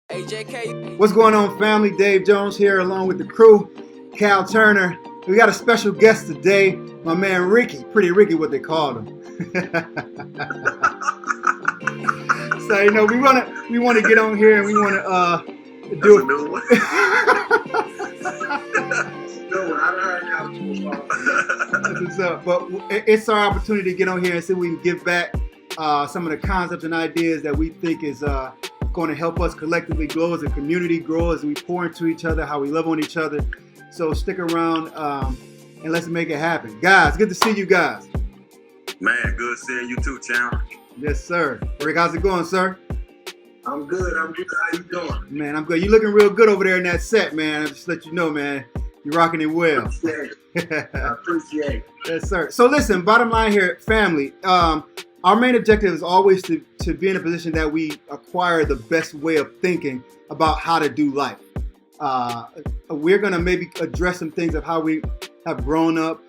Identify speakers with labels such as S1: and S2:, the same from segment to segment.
S1: AJK.
S2: What's going on, family? Dave Jones here along with the crew, Cal Turner. We got a special guest today, my man Ricky. Pretty Ricky, what they called him. So, we want to get on here and we want to do
S3: a new one.
S2: That's what's up. But it's our opportunity to get on here and see if we can give back some of the concepts and ideas that we think is going to help us collectively grow as a community, grow as we pour into each other, how we love on each other. So stick around and let's make it happen. Guys, good to see you guys.
S3: Man, good seeing you too, Chandler.
S2: Yes, sir. Rick, how's it going, sir?
S4: I'm good. How you doing?
S2: Man, I'm good. You looking real good over there in that set, man. I'll just let you know, man. You're rocking it well.
S4: Appreciate it. I appreciate it.
S2: Yes, sir. So listen, bottom line here, family. Our main objective is always to be in a position that we acquire the best way of thinking about how to do life. We're going to maybe address some things of how we have grown up,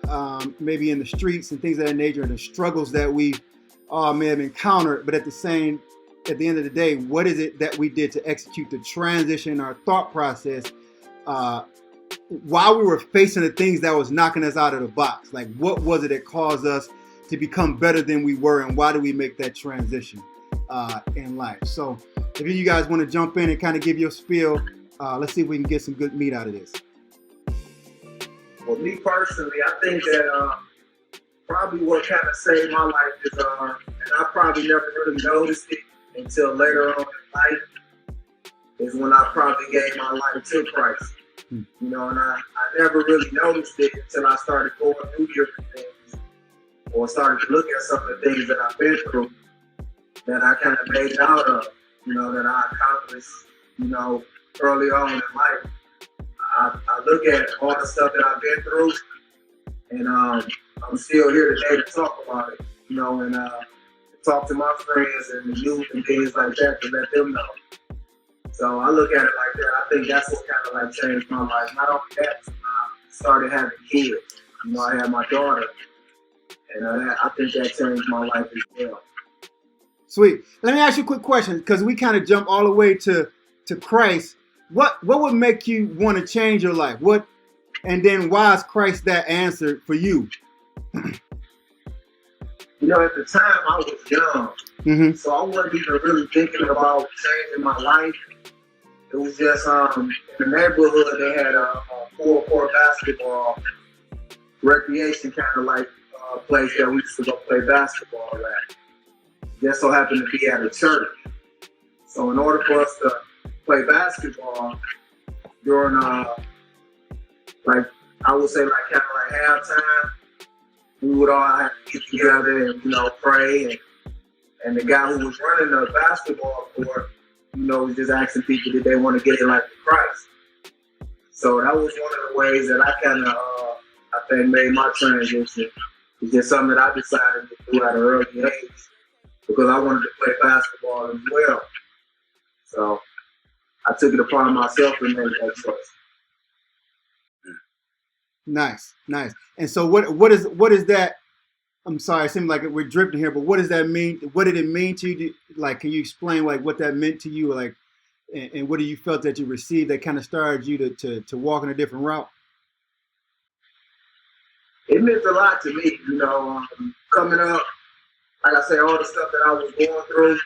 S2: maybe in the streets and things of that nature, and the struggles that we may have encountered. But at the end of the day, what is it that we did to execute the transition, our thought process, while we were facing the things that was knocking us out of the box? Like, what was it that caused us to become better than we were, and why do we make that transition in life? So if you guys want to jump in and kind of give your spiel, let's see if we can get some good meat out of this.
S4: Well, me personally, I think that probably what kind of saved my life is, and I probably never really noticed it until later on in life, is when I probably gave my life to Christ. You know, and I never really noticed it until I started going through different things, or started to look at some of the things that I've been through, that I kind of made out of, you know, that I accomplished, you know, early on in life. I look at all the stuff that I've been through, and I'm still here today to talk about it, you know, and talk to my friends and the youth and things like that to let them know. So I look at it like that. I think that's what kind of like changed my life. Not only that, I started having kids. You know, I had my daughter, and I think that changed my life as well.
S2: Sweet. Let me ask you a quick question, because we kind of jump all the way to Christ. What would make you want to change your life? And then why is Christ that answer for you?
S4: You know, at the time I was young, so I wasn't even really thinking about changing my life. It was just in the neighborhood they had a full-court basketball recreation kind of like place that we used to go play basketball at. Just so happened to be at a church. So in order for us to play basketball during like I would say like kind of like halftime, we would all have to get together and, you know, pray, and the guy who was running the basketball court, you know, was just asking people did they want to get in like Christ. So that was one of the ways that I kind of I think made my transition. It's just something that I decided to do at an early age because I wanted to play basketball as well. So I took it upon myself to make that choice.
S2: Nice. And so what is that? I'm sorry, it seems like we're drifting here, but what does that mean? What did it mean to you? Like, can you explain like what that meant to you? Like, and what do you felt that you received that kind of started you to walk in a different route?
S4: It meant a lot to me, you know, coming up, like I say, all the stuff that I was going through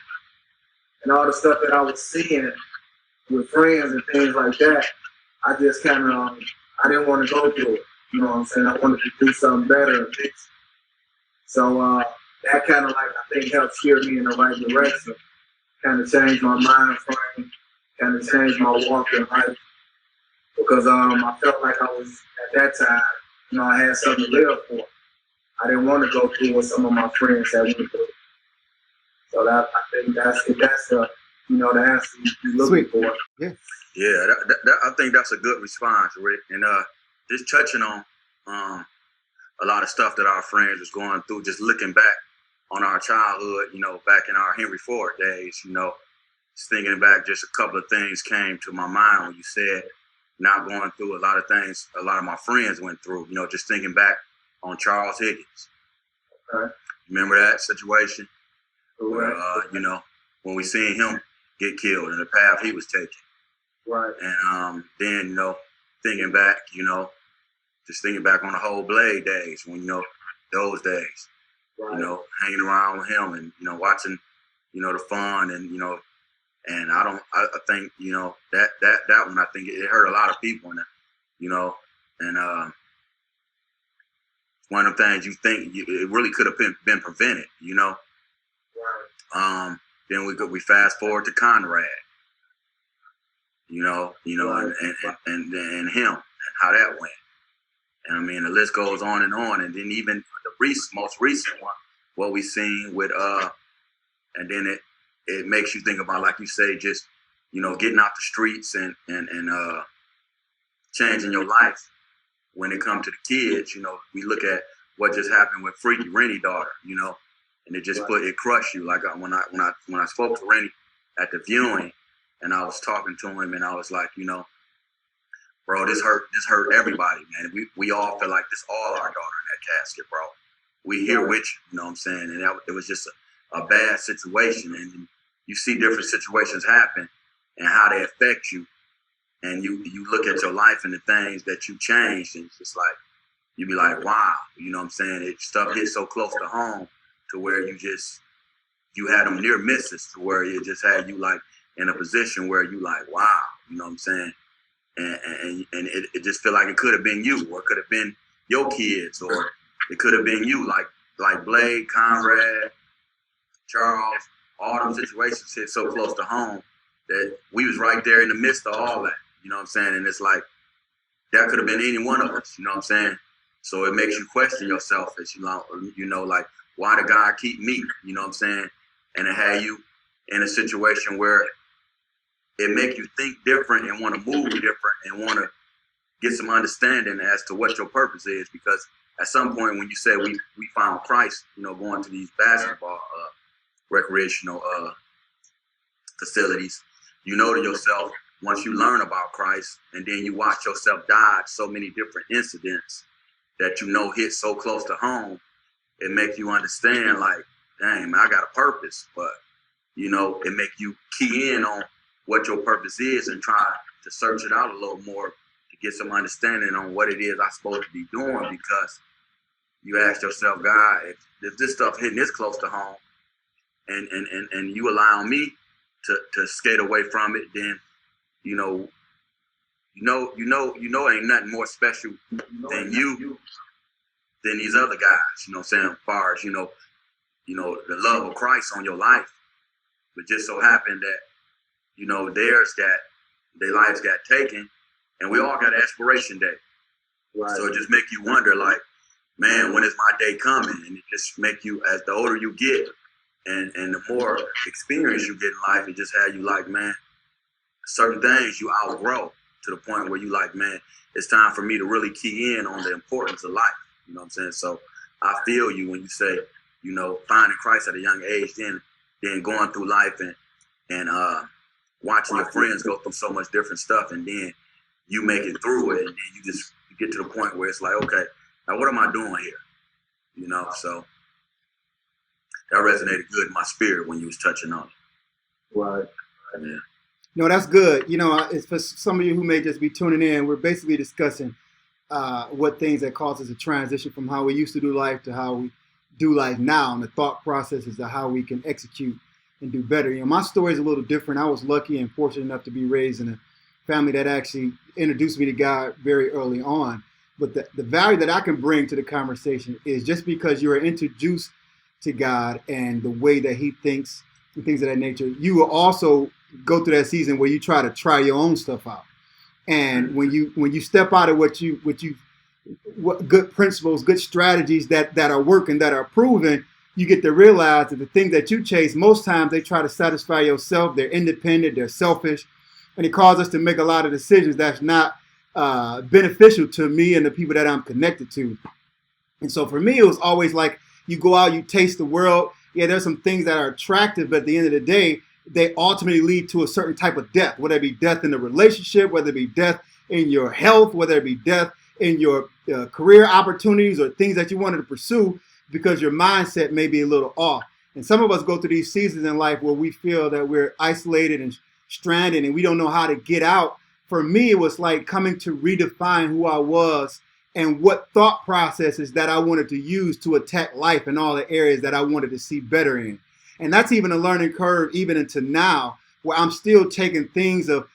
S4: and all the stuff that I was seeing with friends and things like that. I just kind of, I didn't want to go through it. You know what I'm saying? I wanted to do something better and fix it. So that kind of like, I think helped steer me in the right direction. Kind of changed my mind frame, kind of changed my walk in life. Because I felt like I was, at that time, you know, I had something to live for. I didn't want to go through what some of my friends had went through. So that, I think that's the, you know, the answer you're looking for.
S2: Yeah.
S3: Yeah, I think that's a good response, Rick. And just touching on a lot of stuff that our friends was going through, just looking back on our childhood, you know, back in our Henry Ford days, you know, just thinking back, just a couple of things came to my mind when you said not going through a lot of things a lot of my friends went through, you know, just thinking back on Charles Higgins.
S4: Okay.
S3: Remember that situation? Where, you know, when we seen him get killed in the path he was taking.
S4: Right.
S3: And then, thinking back, just thinking back on the whole Blade days when, those days,
S4: Right.
S3: hanging around with him and, watching, the fun and, and I think, that one, I think it hurt a lot of people and, and one of the things you think it really could have been prevented,
S4: Right.
S3: Then we fast forward to Conrad,
S4: Right.
S3: and him and how that went. And I mean, the list goes on. And then even the most recent one, what we seen with, and then it makes you think about, like you say, just, getting out the streets and changing your life. When it comes to the kids, we look at what just happened with Freaky Rennie daughter, and it just it crushed you. Like when I spoke to Rennie at the viewing, and I was talking to him, and I was like, bro, this hurt everybody, man. We all feel like this, all our daughter in that casket, bro. We here with you, you know what I'm saying? And it was just a bad situation, and you see different situations happen and how they affect you. And you look at your life and the things that you changed, and it's just like, you be like, wow, you know what I'm saying? Stuff hit so close to home to where you had them near misses to where it just had you like in a position where you like, wow, you know what I'm saying? And it just feel like it could have been you, or it could have been your kids, or it could have been you, like Blade, Conrad, Charles, all them situations hit so close to home that we was right there in the midst of all that. You know what I'm saying? And it's like, that could have been any one of us, you know what I'm saying? So it makes you question yourself as like, why did God keep me? You know what I'm saying? And it had you in a situation where it make you think different and want to move different and want to get some understanding as to what your purpose is. Because at some point when you say we found Christ, going to these basketball, recreational facilities, to yourself, once you learn about Christ and then you watch yourself dodge so many different incidents that hit so close to home, it makes you understand like, dang, man, I got a purpose. But, it make you key in on what your purpose is and try to search it out a little more to get some understanding on what it is I'm supposed to be doing, because you ask yourself, God, if this stuff hitting this close to home and you allow me to skate away from it, then ain't nothing more special than than these other guys, what I'm saying, as far as, the love of Christ on your life. But just so happened that, their lives got taken, and we all got an expiration date. Right. So it just make you wonder, like, man, when is my day coming? And it just make you, as the older you get and the more experience you get in life, it just had you like, man, certain things you outgrow to the point where you like, man, it's time for me to really key in on the importance of life. You know what I'm saying? So I feel you when you say, finding Christ at a young age, then going through life and watching your friends go through so much different stuff, and then you make it through it, and then you get to the point where it's like, okay, now what am I doing here? So that resonated good in my spirit when you was touching on it.
S4: Right.
S3: Yeah.
S2: No, that's good. It's for some of you who may just be tuning in. We're basically discussing what things that cause us a transition from how we used to do life to how we do life now, and the thought processes of how we can execute and do better. My story is a little different. I was lucky and fortunate enough to be raised in a family that actually introduced me to God very early on. But the value that I can bring to the conversation is just because you are introduced to God and the way that He thinks and things of that nature, you will also go through that season where you try your own stuff out. And when you step out of what good principles, good strategies that are working, that are proven, you get to realize that the things that you chase, most times they try to satisfy yourself. They're independent, they're selfish, and it causes us to make a lot of decisions that's not beneficial to me and the people that I'm connected to. And so for me, it was always like, you go out, you taste the world. Yeah, there's some things that are attractive, but at the end of the day, they ultimately lead to a certain type of death, whether it be death in a relationship, whether it be death in your health, whether it be death in your career opportunities or things that you wanted to pursue, because your mindset may be a little off. And some of us go through these seasons in life where we feel that we're isolated and stranded and we don't know how to get out. For me, it was like coming to redefine who I was and what thought processes that I wanted to use to attack life in all the areas that I wanted to see better in. And that's even a learning curve, even into now, where I'm still taking things of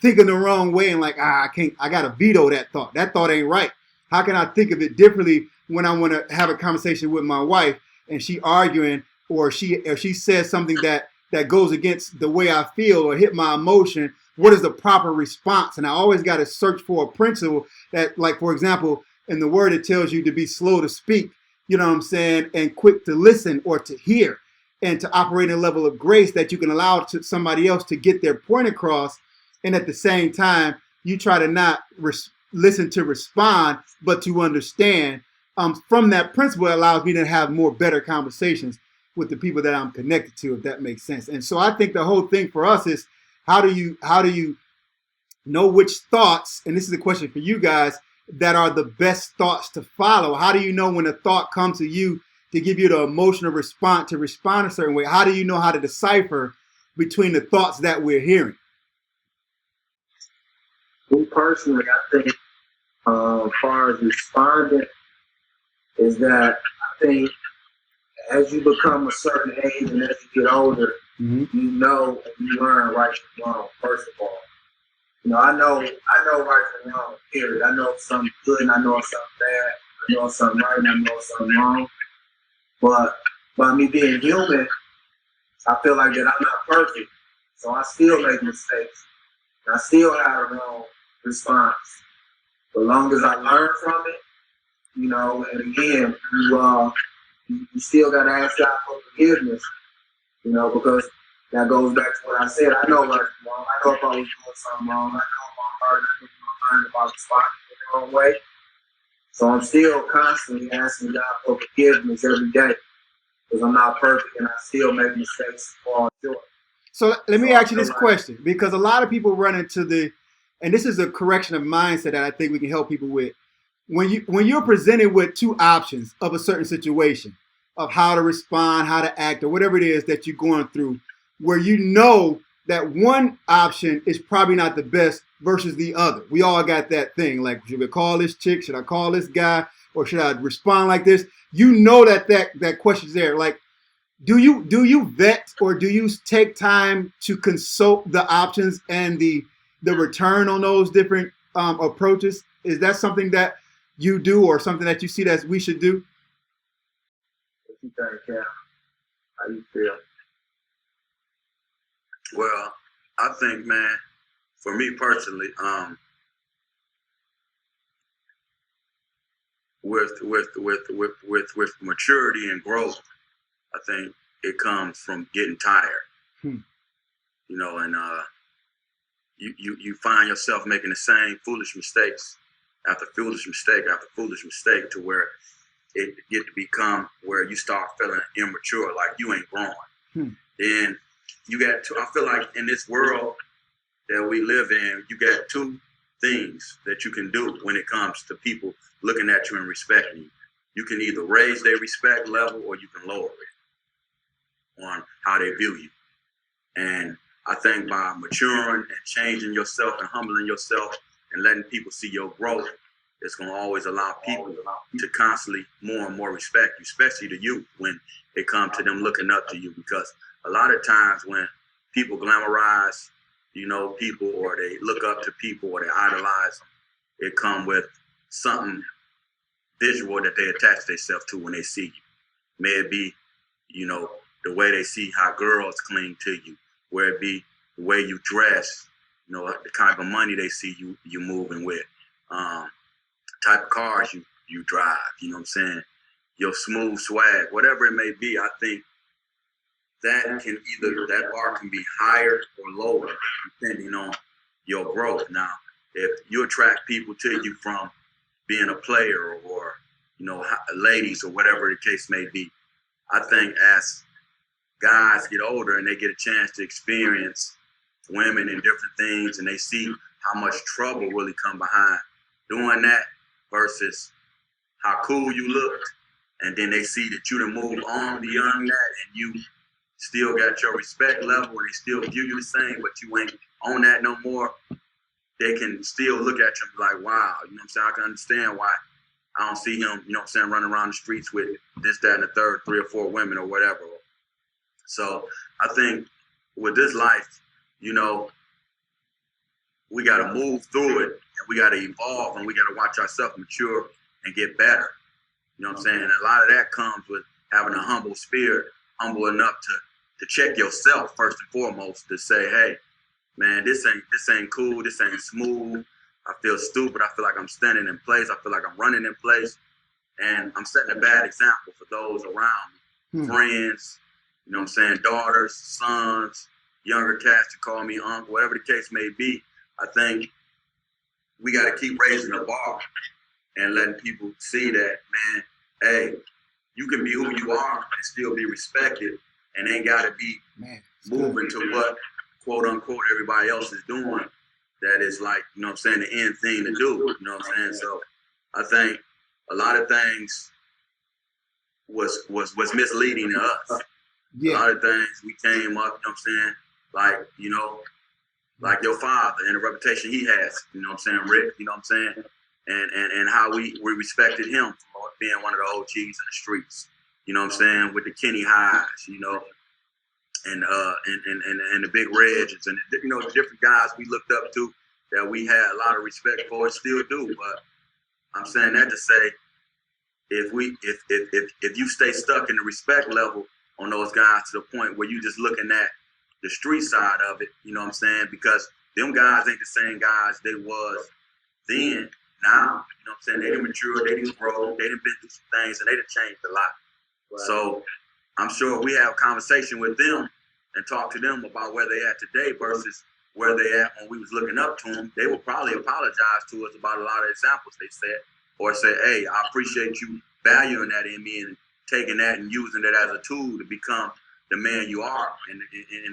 S2: thinking the wrong way and like, I got to veto that thought. That thought ain't right. How can I think of it differently when I want to have a conversation with my wife and she arguing or she says something that goes against the way I feel or hit my emotion? What is the proper response? And I always got to search for a principle that, like, for example, in the word, it tells you to be slow to speak, you know what I'm saying, and quick to listen or to hear, and to operate in a level of grace that you can allow to somebody else to get their point across. And at the same time, you try to not listen to respond, but to understand. From that principle, it allows me to have more better conversations with the people that I'm connected to, if that makes sense. And so I think the whole thing for us is, how do you know which thoughts, and this is a question for you guys, that are the best thoughts to follow? How do you know when a thought comes to you to give you the emotional response to respond a certain way? How do you know how to decipher between the thoughts that we're hearing?
S4: Me personally, I think as far as responding, is that I think as you become a certain age and as you get older, you know and you learn right from wrong, first of all. You know, I know right from wrong, period. I know something good and I know something bad. I know something right and I know something wrong. But by me being human, I feel like that I'm not perfect. So I still make mistakes. And I still have a wrong response. As long as I learn from it, you know, and again, you still got to ask God for forgiveness, you know, because that goes back to what I said. I know right from wrong. I know if I was doing something wrong. I know if my heart is in my mind about responding the wrong way. So I'm still constantly asking God for forgiveness every day because I'm not perfect and I still make mistakes and fall short.
S2: So let me ask you this question, because a lot of people run into and this is a correction of mindset that I think we can help people with. When you're presented with two options of a certain situation, of how to respond, how to act, or whatever it is that you're going through, where you know that one option is probably not the best versus the other. We all got that thing, like, should I call this chick? Should I call this guy? Or should I respond like this? You know that question's there. Like, do you vet or do you take time to consult the options and the return on those different approaches? Is that something that you do or something that you see that we should do?
S4: What you think, Cam? How you feel?
S3: Well, I think, man, for me personally, with maturity and growth, I think it comes from getting tired. You know, and you find yourself making the same foolish mistakes after foolish mistake after foolish mistake, to where it get to become where you start feeling immature, like you ain't growing. Then you got to, I feel like in this world that we live in, you got two things that you can do when it comes to people looking at you and respecting you. You can either raise their respect level or you can lower it on how they view you. And I think by maturing and changing yourself and humbling yourself and letting people see your growth, it's going to always allow people to constantly more and more respect you, especially the youth, when it comes to them looking up to you. Because a lot of times when people glamorize, you know, people, or they look up to people, or they idolize them, it comes with something visual that they attach themselves to when they see you. May it be, you know, the way they see how girls cling to you, where it be the way you dress, you know, the kind of money they see you moving with, type of cars you drive, you know what I'm saying, your smooth swag, whatever it may be. I think that bar can be higher or lower depending on your growth. Now, if you attract people to you from being a player or, you know, ladies or whatever the case may be, I think as guys get older and they get a chance to experience women and different things, and they see how much trouble really come behind doing that versus how cool you look and then they see that you done moved on beyond that, and you still got your respect level, and they still view you the same, but you ain't on that no more, they can still look at you and be like, wow, you know what I'm saying? I can understand why I don't see him, you know what I'm saying, running around the streets with this, that, and the third, 3 or 4 women or whatever. So I think with this life, you know, we got to move through it, and we got to evolve, and we got to watch ourselves mature and get better. You know what I'm saying? And a lot of that comes with having a humble spirit, humble enough to check yourself first and foremost, to say, hey, man, this ain't cool, this ain't smooth. I feel stupid. I feel like I'm standing in place. I feel like I'm running in place, and I'm setting a bad example for those around me, friends. You know what I'm saying? Daughters, sons, younger cats to call me uncle, whatever the case may be. I think we got to keep raising the bar and letting people see that, man, hey, you can be who you are and still be respected, and ain't got to be moving to what, quote unquote, everybody else is doing. That is like, you know what I'm saying, the end thing to do. You know what I'm saying? So I think a lot of things was misleading to us. Yeah. A lot of things we came up, you know what I'm saying, like, you know, like your father and the reputation he has, you know what I'm saying, Rick, you know what I'm saying, and how we respected him for being one of the OGs in the streets, you know what I'm saying, with the Kenny Highs, you know, and the Big Reds, and you know, the different guys we looked up to that we had a lot of respect for and still do. But I'm saying that to say, if you stay stuck in the respect level on those guys to the point where you just looking at the street side of it, you know what I'm saying? Because them guys ain't the same guys they was then. Now, you know what I'm saying? They done matured, they done grown, they done been through some things, and they done changed a lot. Right. So I'm sure we have a conversation with them and talk to them about where they at today versus where they at when we was looking up to them. They will probably apologize to us about a lot of examples they said, or say, hey, I appreciate you valuing that in me and taking that and using that as a tool to become the man you are and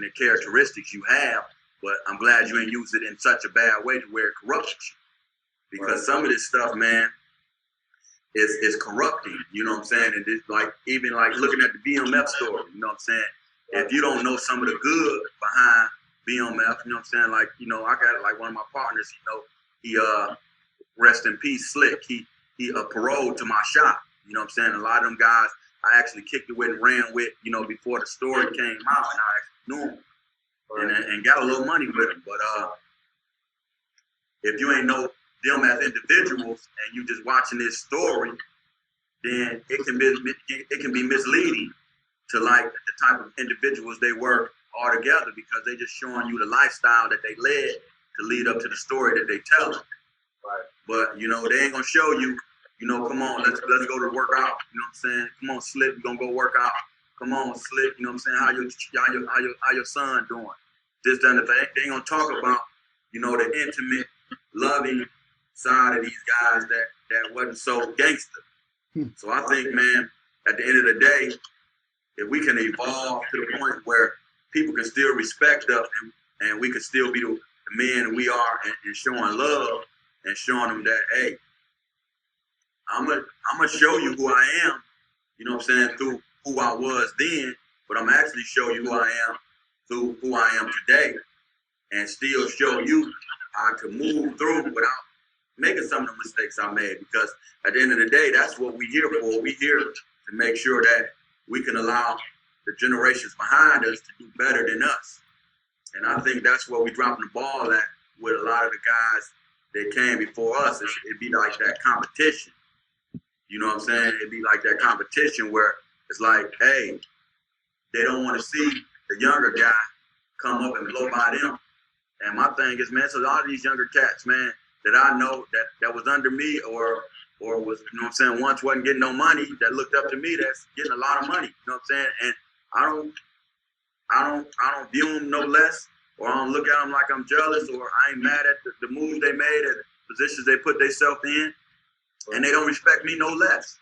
S3: the characteristics you have. But I'm glad you ain't used it in such a bad way to where it corrupts you. Because some of this stuff, man, is corrupting, you know what I'm saying? And it's like, even like looking at the BMF story, you know what I'm saying? If you don't know some of the good behind BMF, you know what I'm saying? Like, you know, I got like one of my partners, you know, he rest in peace, Slick. He paroled to my shop, you know what I'm saying? A lot of them guys I actually kicked it with and ran with, you know, before the story came out, and I actually knew him and got a little money with him. But if you ain't know them as individuals and you just watching this story, then it can be misleading to like the type of individuals they were altogether, because they just showing you the lifestyle that they led to lead up to the story that they tell. Right. But you know, they ain't gonna show you, you know, come on, let's go to work out. You know what I'm saying? Come on, Slick, we're gonna go work out. Come on, Slick, you know what I'm saying? How your son doing? This, that, and the thing. They ain't gonna talk about, you know, the intimate, loving side of these guys that wasn't so gangster. So I think, man, at the end of the day, if we can evolve to the point where people can still respect us and we can still be the men we are and showing love and showing them that, hey, I'm gonna show you who I am, you know what I'm saying, through who I was then, but I'm actually show you who I am through who I am today, and still show you how I can move through without making some of the mistakes I made. Because at the end of the day, that's what we're here for. We're here to make sure that we can allow the generations behind us to do better than us. And I think that's where we're dropping the ball at with a lot of the guys that came before us. It'd be like that competition. You know what I'm saying? It'd be like that competition where it's like, hey, they don't want to see the younger guy come up and blow by them. And my thing is, man, so a lot of these younger cats, man, that I know that was under me or was, you know what I'm saying, once wasn't getting no money, that looked up to me, that's getting a lot of money. You know what I'm saying? And I don't view them no less, or I don't look at them like I'm jealous, or I ain't mad at the moves they made, at the positions they put themselves in, and they don't respect me no less.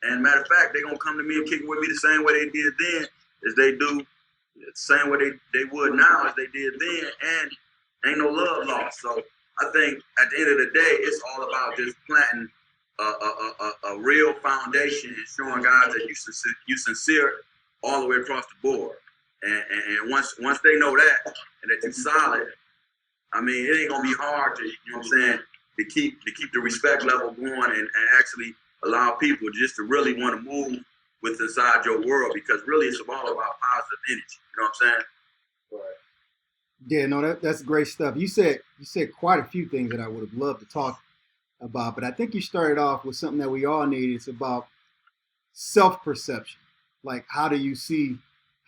S3: And matter of fact, they gonna come to me and kick it with me the same way they did then as they do, the same way they would now as they did then, and ain't no love lost. So I think at the end of the day, it's all about just planting a real foundation and showing guys that you sincere all the way across the board. And once they know that and that you're solid, I mean, it ain't gonna be hard to, you know what I'm saying, to keep the respect level going and actually allow people just to really want to move with inside your world, because really it's all about positive energy. You know what I'm saying?
S2: Yeah, no, that's great stuff. You said quite a few things that I would have loved to talk about, but I think you started off with something that we all need. It's about self-perception. Like, how do you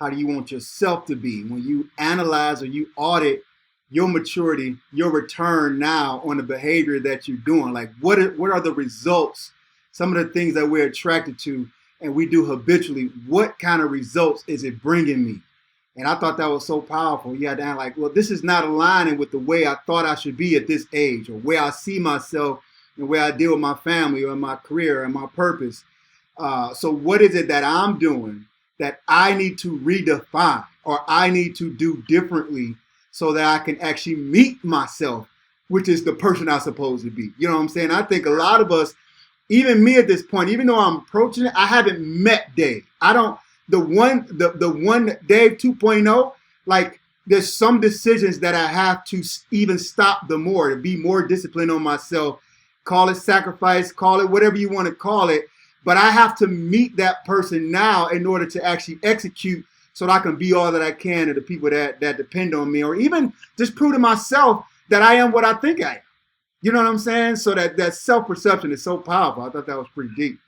S2: want yourself to be when you analyze or you audit your maturity, your return now on the behavior that you're doing? Like, what are the results, some of the things that we're attracted to and we do habitually? What kind of results is it bringing me? And I thought that was so powerful. You had to act like, well, this is not aligning with the way I thought I should be at this age, or where I see myself and where I deal with my family or my career and my purpose. So what is it that I'm doing that I need to redefine or I need to do differently so that I can actually meet myself, which is the person I'm supposed to be? You know what I'm saying? I think a lot of us, even me at this point, even though I'm approaching it, I haven't met Dave. The one Dave 2.0, like, there's some decisions that I have to even stop the more, to be more disciplined on myself. Call it sacrifice, call it whatever you want to call it. But I have to meet that person now in order to actually execute so that I can be all that I can to the people that depend on me, or even just prove to myself that I am what I think I am. You know what I'm saying? So that self-perception is so powerful. I thought that was pretty deep.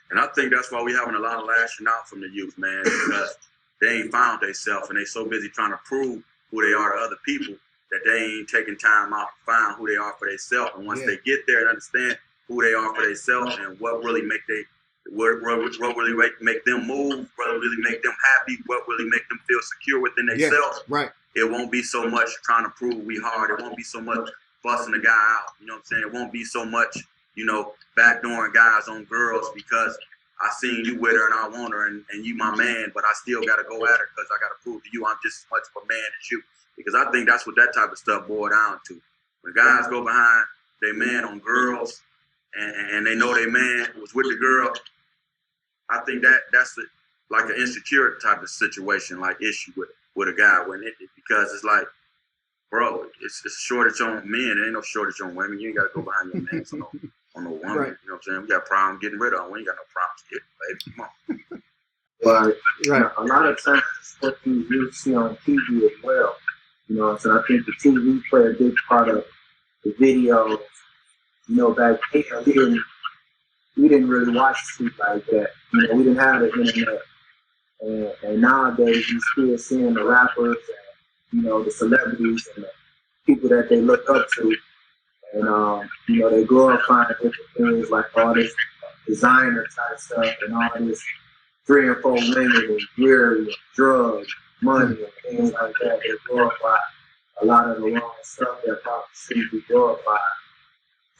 S3: And I think that's why we're having a lot of lashing out from the youth, man, because they ain't found themselves and they so busy trying to prove who they are to other people that they ain't taking time out to find who they are for themselves. And once they get there and understand who they are for themselves and what really make what really make them move, what really make them happy, what really make them feel secure within themselves.
S2: Right.
S3: It won't be so much trying to prove we hard. It won't be so much busting the guy out. You know what I'm saying? It won't be so much, backdooring guys on girls because I seen you with her and I want her and you my man, but I still got to go at her because I got to prove to you I'm just as much of a man as you. Because I think that's what that type of stuff boils down to. When guys go behind their man on girls and they know their man was with the girl, I think that's like an insecure type of situation, like issue with a guy because it's like, bro, it's a shortage on men. There ain't no shortage on women. You ain't got to go behind your man on no woman.
S2: Right.
S3: You know what I'm saying? We got problems getting rid of them. We ain't got no problems getting, baby. Come on.
S4: Right. A lot of times what you see on TV as well. You know what I'm saying? I think the TV played a big part of the videos. Back then we didn't really watch TV like that. We didn't have the internet. And nowadays you still seeing the rappers and, the celebrities and the people that they look up to. And, they glorify different things like all this designer type stuff and all this 3 and 4 women and jewelry and drugs, money and things like that. They glorify a lot of the wrong stuff that probably shouldn't be glorified.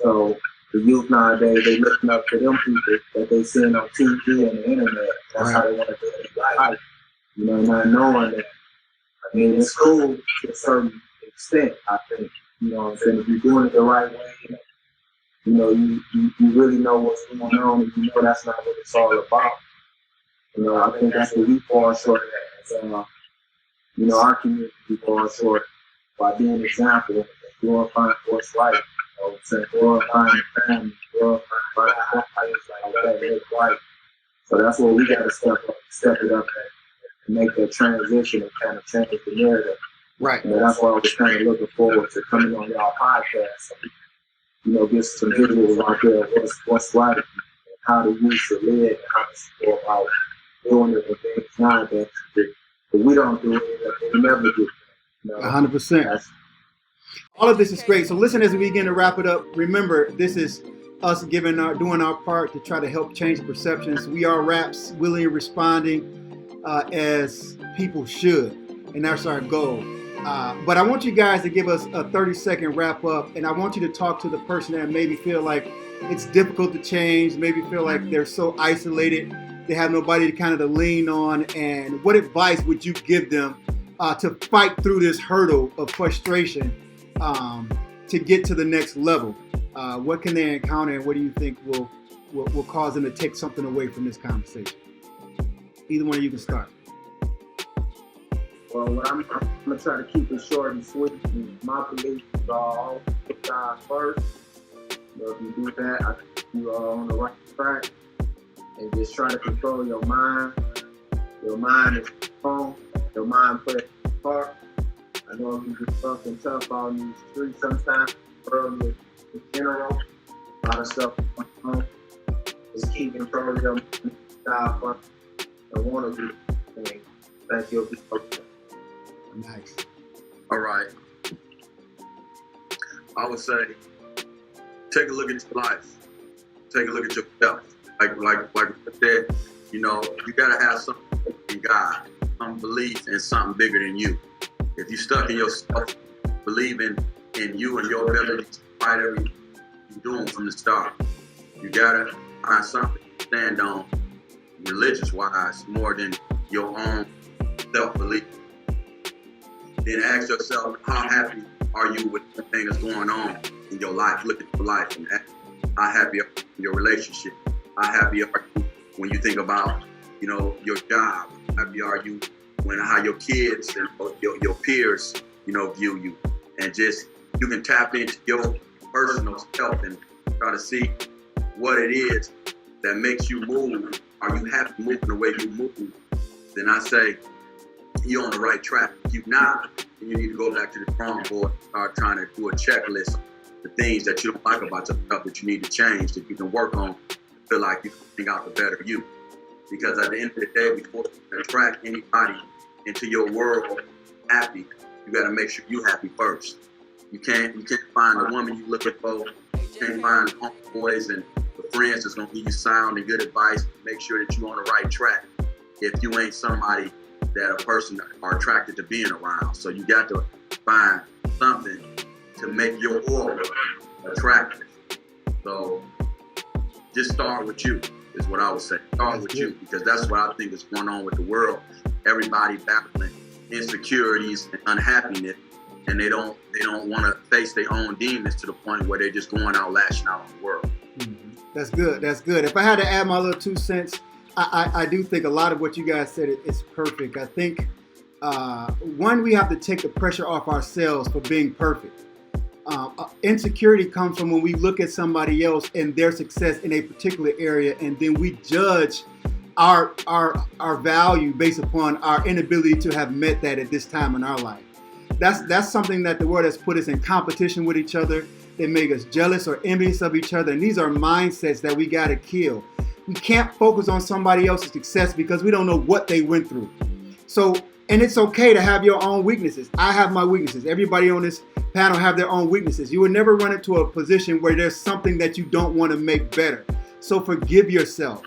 S4: So the youth nowadays, they looking up to them people that they seeing on TV and the internet. That's how they want to do their life. Not knowing that. I mean, it's cool to a certain extent, I think. You know what I'm saying? If you're doing it the right way, you really know what's going on and you know that's not what it's all about. I think that's what we fall short at. Our community falls short by being an example of glorifying what's right. Glorifying the family, glorifying the life like that, it's right. So that's what we got to step it up and make that transition and kind of change the narrative.
S2: Right.
S4: That's why I was kind of looking forward to coming on y'all podcast and, get some visuals out there, what's right, and how the youth should live and how to go about doing it and things nowadays. But we don't do it, we never do it.
S2: 100%. All of this is great. So listen, as we begin to wrap it up, remember, this is us doing our part to try to help change perceptions. We are raps, willing and responding as people should. And that's our goal. But I want you guys to give us a 30-second wrap up. And I want you to talk to the person that maybe feel like it's difficult to change, maybe feel like they're so isolated, they have nobody to kind of lean on. And what advice would you give them to fight through this hurdle of frustration to get to the next level? what can they encounter, and what do you think will cause them to take something away from this conversation? Either one of you can start.
S4: Well, I'm going to try to keep it short and sweet. My belief is all put God first. So if you do that, I think you are on the right track. And just try to control your mind. Your mind is strong. Your mind plays a part. I know it can get tough and tough out in the streets sometimes. Early in general, a lot of stuff going on. Just keep controlling your mind. God first. I want to do things that you'll be okay.
S2: Nice.
S3: All right. I would say, take a look at your life. Take a look at yourself. Like I said, you know, you gotta have something in God, some belief in something bigger than you. If you stuck in yourself, believing in you and your ability to fight everything you're doing from the start, you gotta find something to stand on, religious-wise, more than your own self-belief. Then ask yourself, how happy are you with the thing that's going on in your life? Look at your life and ask, how happy are you in your relationship? How happy are you when you think about, you know, your job? How happy are you when how your kids and your peers, you know, view you? And just, you can tap into your personal self and try to see what it is that makes you move. Are you happy moving the way you move? Then I say, you're on the right track. If you're not, then you need to go back to the drawing board and start trying to do a checklist, the things that you don't like about yourself that you need to change, that you can work on, to feel like you can bring out the better you. Because at the end of the day, before you can attract anybody into your world happy, you got to make sure you're happy first. You can't find the woman you're looking for. You can't find the homeboys and the friends that's going to give you sound and good advice. Make sure that you're on the right track if you ain't somebody that a person are attracted to being around. So you got to find something to make your aura attractive. So just start with you is what I would say. Start with you, because that's what I think is going on with the world. Everybody battling insecurities and unhappiness, and they don't want to face their own demons to the point where they're just going out lashing out on the world.
S2: Mm-hmm. That's good. That's good. If I had to add my little 2 cents, I do think a lot of what you guys said is perfect. I think, one, we have to take the pressure off ourselves for being perfect. Insecurity comes from when we look at somebody else and their success in a particular area, and then we judge our value based upon our inability to have met that at this time in our life. That's something that the world has put us in competition with each other. They make us jealous or envious of each other, and these are mindsets that we got to kill. We can't focus on somebody else's success because we don't know what they went through. So, and it's okay to have your own weaknesses. I have my weaknesses. Everybody on this panel have their own weaknesses. You will never run into a position where there's something that you don't want to make better. So forgive yourself.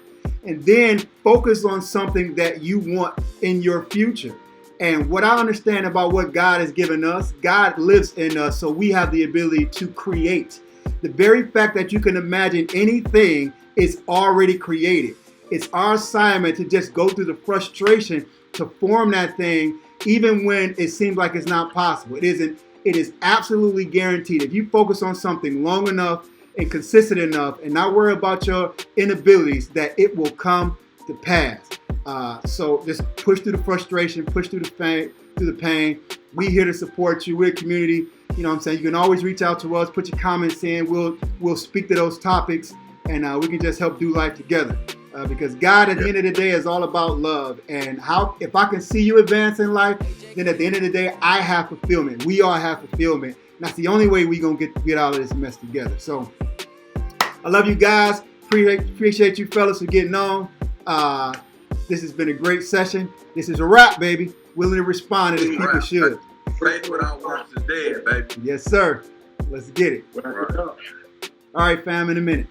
S2: And then focus on something that you want in your future. And what I understand about what God has given us, God lives in us, so we have the ability to create. The very fact that you can imagine anything is already created. It's our assignment to just go through the frustration to form that thing, even when it seems like it's not possible. It isn't. It is absolutely guaranteed. If you focus on something long enough and consistent enough and not worry about your inabilities, that it will come to pass. So just push through the frustration, push through the pain. We here to support you. We're a community. You know what I'm saying? You can always reach out to us, put your comments in. We'll speak to those topics, and we can just help do life together. Because God, at the end of the day, is all about love. And if I can see you advance in life, then at the end of the day, I have fulfillment. We all have fulfillment. And that's the only way we're going to get out of this mess together. So I love you guys. Appreciate you fellas for getting on. This has been a great session. This is a wrap, baby. Willing to respond as people should.
S3: Faith without works is dead, baby.
S2: Yes, sir. Let's get it.
S3: All right.
S2: All right, fam, in a minute.